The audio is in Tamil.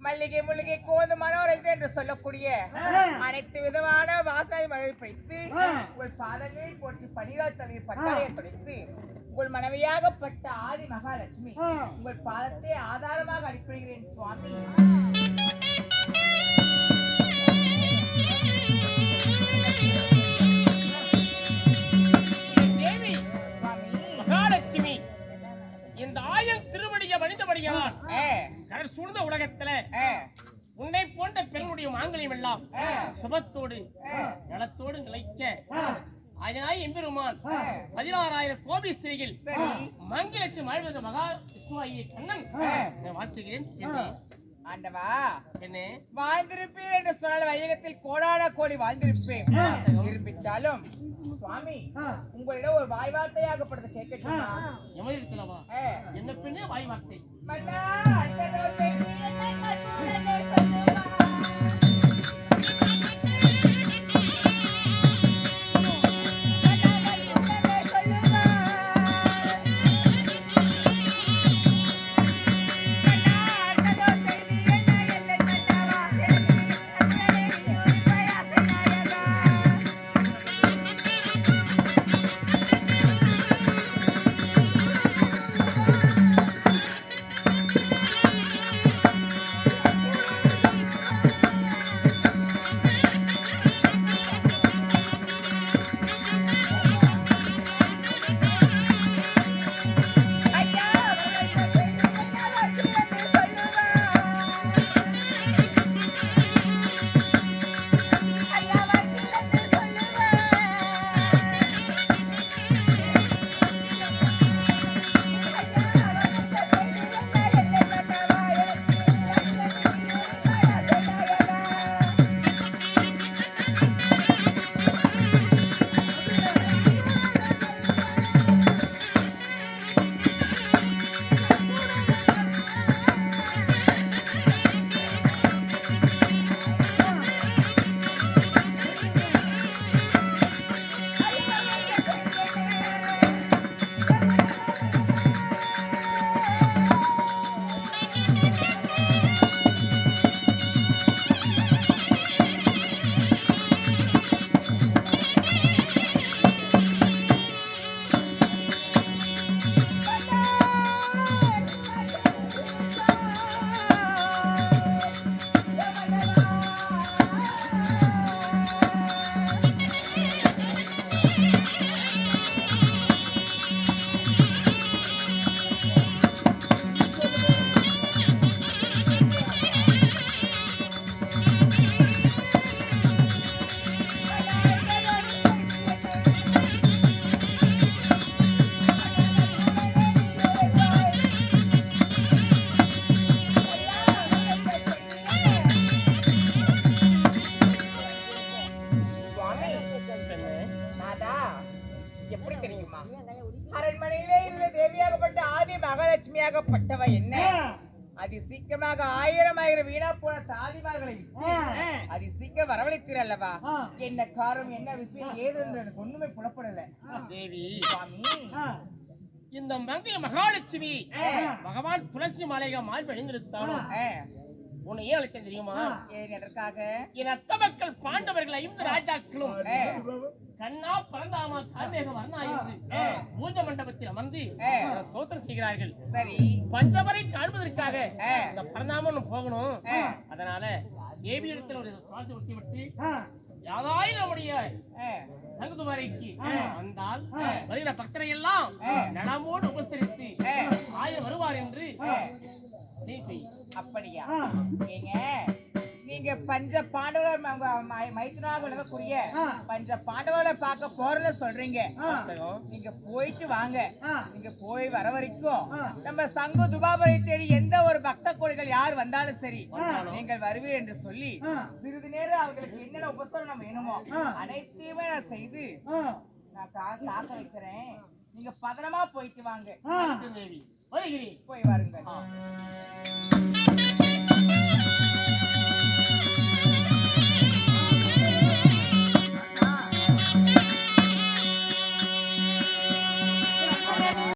மல்லிகை முல்லிகை கோது மனோரஜை என்று சொல்லக்கூடிய அனைத்து விதமான வாசனை மழை பைத்து உங்கள் பாதங்களில் போட்டு பனிரால் தவிர பட்டாளையை தொலைத்து உங்கள் மனைவியாகப்பட்ட ஆதி மகாலட்சுமி உங்கள் பாதத்தை ஆதாரமாக அனுப்புகிறேன் சுவாமி. சூழ்ந்த உலகத்துல உன்னை போன்ற பெண்ணுடைய மாங்கல்யம் எல்லாம் சுபத்தோடு நலத்தோடு நிலைக்க அதனாய் எம்பெருமான் 16,000 கோபி ஸ்திரீகள் மங்களட்சுமி வாழ்வது மகா விஷ்ணுவாகிய கண்ணன் வாழ்த்துகிறேன். ஆண்டவா என்ன வாழ்ந்திருப்பீர் என்று சொன்னால் வையகத்தில் கோடான கோடி வாழ்ந்திருப்பேன். இருப்பிட்டாலும் சுவாமி உங்களிடம் ஒரு வாய் வார்த்தையாகப்படுத்த கேட்கட்டுமா? என்ன பெண்ணே வாய் வார்த்தை? சீக்கிரமாக ஆயிரம் வீணா போன சாதிமார்களை அது சீக்கிரம் வரவழைத்தீர் அல்லவா? என்ன காரணம், என்ன விஷயம், ஏது என்று எனக்கு ஒண்ணுமே புலப்படல. தேவி சுவாமி, இந்த மங்கை மகாலட்சுமி பகவான் துளசி மாலைக மால் பணிந்திருத்தாலும் உன்னை ஏன் அழைக்க தெரியுமா? எதற்காக? என் அத்த மக்கள் பாண்டவர்கள் 5 ராஜாக்களும் கண்ணா பரந்தாமா கார்மேக வர்ணா என்று பூஜை மண்டபத்தில் அமர்ந்து தோத்திரம் செய்கிறார்கள். சரி, பஞ்சவரை காண்பதற்காக இந்த பரந்தாமன் போகணும். அதனால தேவி இடத்துல ஒரு சுவாசி ஒட்டி விட்டு யாராவது நம்முடைய சங்கதுவரைக்கு வந்தால் வருகிற பக்தரை எல்லாம் நலமோடு உபசரித்து வருவார் என்று. அப்படியா? ஏங்க நீங்க பஞ்ச பாண்டவர்கள் மைத்துனாக விளக்கக்கூடிய பஞ்ச பாண்டவர்களை பார்க்க போறேன்னு சொல்றீங்க. நீங்க போயிட்டு வாங்க. நீங்க போய் வர வரைக்கும் நம்ம சங்கு துபாபரை தேடி எந்த ஒரு பக்த கோடிகள் யார் வந்தாலும் சரி நீங்கள் வருவீர் என்று சொல்லி சிறிது நேரம் அவர்களுக்கு என்னென்ன உபசரணம் வேணுமோ அனைத்தையுமே நான் செய்து நான் காக்க வைக்கிறேன். நீங்க பதனமா போயிட்டு வாங்க. போய் வாருங்க.